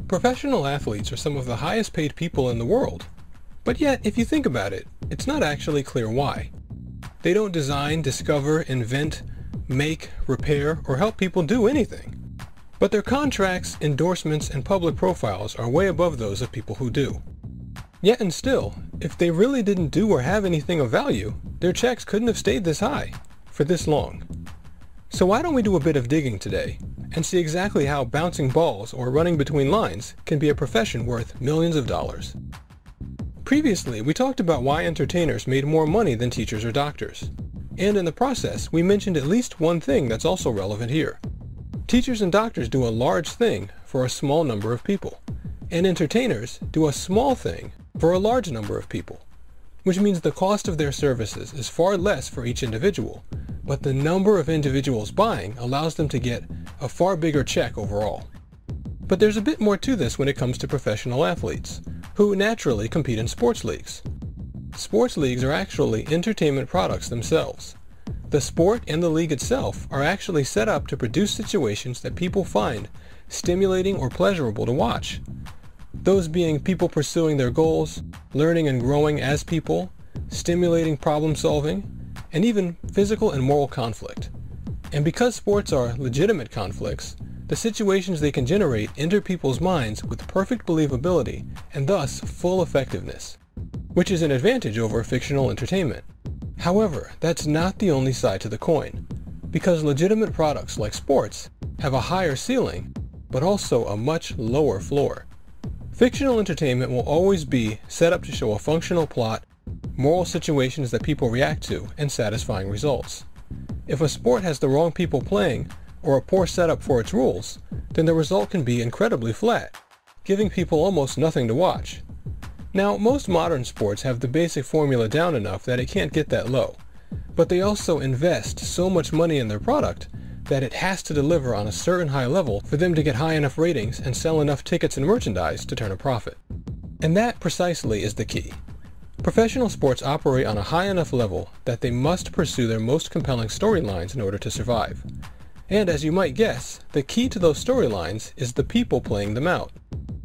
Professional athletes are some of the highest paid people in the world. But yet, if you think about it, it's not actually clear why. They don't design, discover, invent, make, repair, or help people do anything. But their contracts, endorsements, and public profiles are way above those of people who do. Yet and still, if they really didn't do or have anything of value, their checks couldn't have stayed this high for this long. So why don't we do a bit of digging today and see exactly how bouncing balls or running between lines can be a profession worth millions of dollars. Previously, we talked about why entertainers made more money than teachers or doctors. And in the process, we mentioned at least one thing that's also relevant here. Teachers and doctors do a large thing for a small number of people, and entertainers do a small thing for a large number of people, which means the cost of their services is far less for each individual, but the number of individuals buying allows them to get a far bigger check overall. But there's a bit more to this when it comes to professional athletes, who naturally compete in sports leagues. Sports leagues are actually entertainment products themselves. The sport and the league itself are actually set up to produce situations that people find stimulating or pleasurable to watch. Those being people pursuing their goals, learning and growing as people, stimulating problem solving, and even physical and moral conflict. And because sports are legitimate conflicts, the situations they can generate enter people's minds with perfect believability and thus full effectiveness, which is an advantage over fictional entertainment. However, that's not the only side to the coin, because legitimate products like sports have a higher ceiling, but also a much lower floor. Fictional entertainment will always be set up to show a functional plot, moral situations that people react to, and satisfying results. If a sport has the wrong people playing, or a poor setup for its rules, then the result can be incredibly flat, giving people almost nothing to watch. Now, most modern sports have the basic formula down enough that it can't get that low, but they also invest so much money in their product that it has to deliver on a certain high level for them to get high enough ratings and sell enough tickets and merchandise to turn a profit. And that precisely is the key. Professional sports operate on a high enough level that they must pursue their most compelling storylines in order to survive. And as you might guess, the key to those storylines is the people playing them out.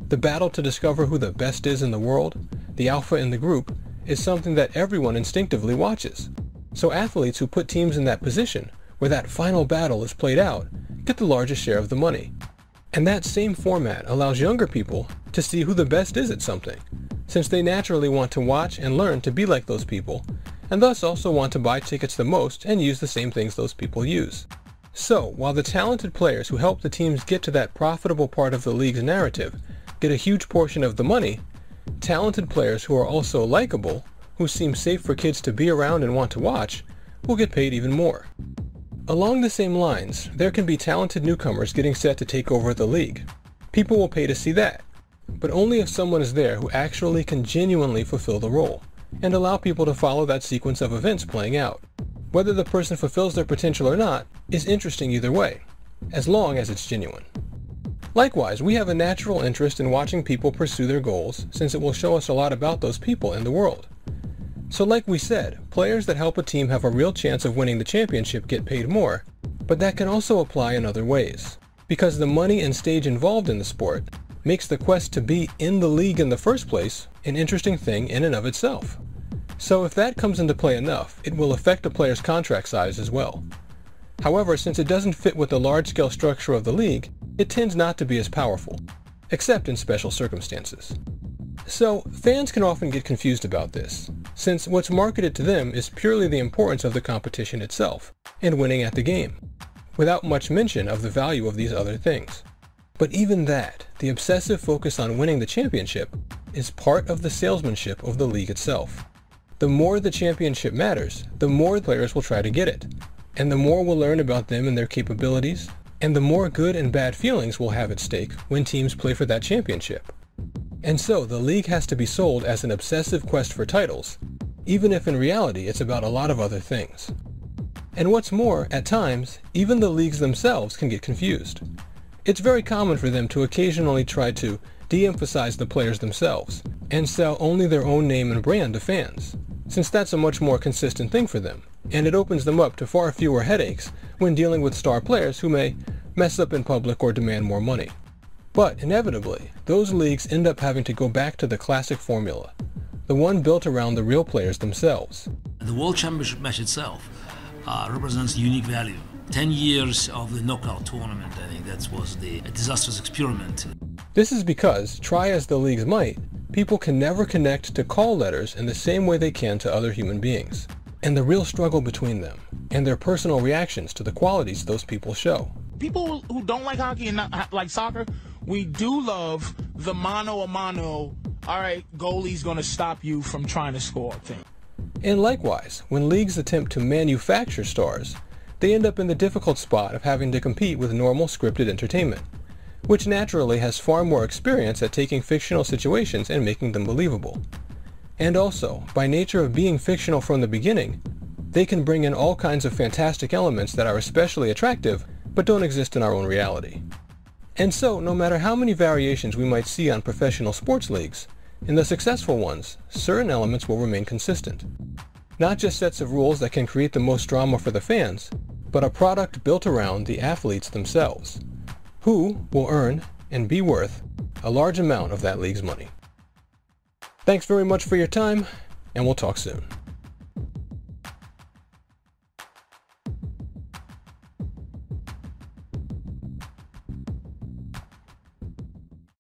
The battle to discover who the best is in the world, the alpha in the group, is something that everyone instinctively watches. So athletes who put teams in that position, where that final battle is played out, get the largest share of the money. And that same format allows younger people to see who the best is at something, since they naturally want to watch and learn to be like those people, and thus also want to buy tickets the most and use the same things those people use. So, while the talented players who help the teams get to that profitable part of the league's narrative get a huge portion of the money, talented players who are also likable, who seem safe for kids to be around and want to watch, will get paid even more. Along the same lines, there can be talented newcomers getting set to take over the league. People will pay to see that, but only if someone is there who actually can genuinely fulfill the role, and allow people to follow that sequence of events playing out. Whether the person fulfills their potential or not is interesting either way, as long as it's genuine. Likewise, we have a natural interest in watching people pursue their goals, since it will show us a lot about those people in the world. So like we said, players that help a team have a real chance of winning the championship get paid more, but that can also apply in other ways, because the money and stage involved in the sport makes the quest to be in the league in the first place an interesting thing in and of itself. So if that comes into play enough, it will affect a player's contract size as well. However, since it doesn't fit with the large-scale structure of the league, it tends not to be as powerful, except in special circumstances. So, fans can often get confused about this, since what's marketed to them is purely the importance of the competition itself, and winning at the game, without much mention of the value of these other things. But even that, the obsessive focus on winning the championship, is part of the salesmanship of the league itself. The more the championship matters, the more players will try to get it, and the more we'll learn about them and their capabilities, and the more good and bad feelings we'll have at stake when teams play for that championship. And so the league has to be sold as an obsessive quest for titles, even if in reality it's about a lot of other things. And what's more, at times, even the leagues themselves can get confused. It's very common for them to occasionally try to de-emphasize the players themselves, and sell only their own name and brand to fans, since that's a much more consistent thing for them, and it opens them up to far fewer headaches when dealing with star players who may mess up in public or demand more money. But inevitably, those leagues end up having to go back to the classic formula, the one built around the real players themselves. The World Championship match itself represents unique value. 10 years of the knockout tournament, I think that was a disastrous experiment. This is because, try as the leagues might, people can never connect to call letters in the same way they can to other human beings, and the real struggle between them, and their personal reactions to the qualities those people show. People who don't like hockey and not like soccer, we do love the mano-a-mano, all right, goalie's going to stop you from trying to score thing. And likewise, when leagues attempt to manufacture stars, they end up in the difficult spot of having to compete with normal scripted entertainment, which naturally has far more experience at taking fictional situations and making them believable. And also, by nature of being fictional from the beginning, they can bring in all kinds of fantastic elements that are especially attractive but don't exist in our own reality. And so, no matter how many variations we might see on professional sports leagues, in the successful ones, certain elements will remain consistent. Not just sets of rules that can create the most drama for the fans, but a product built around the athletes themselves, who will earn and be worth a large amount of that league's money. Thanks very much for your time, and we'll talk soon.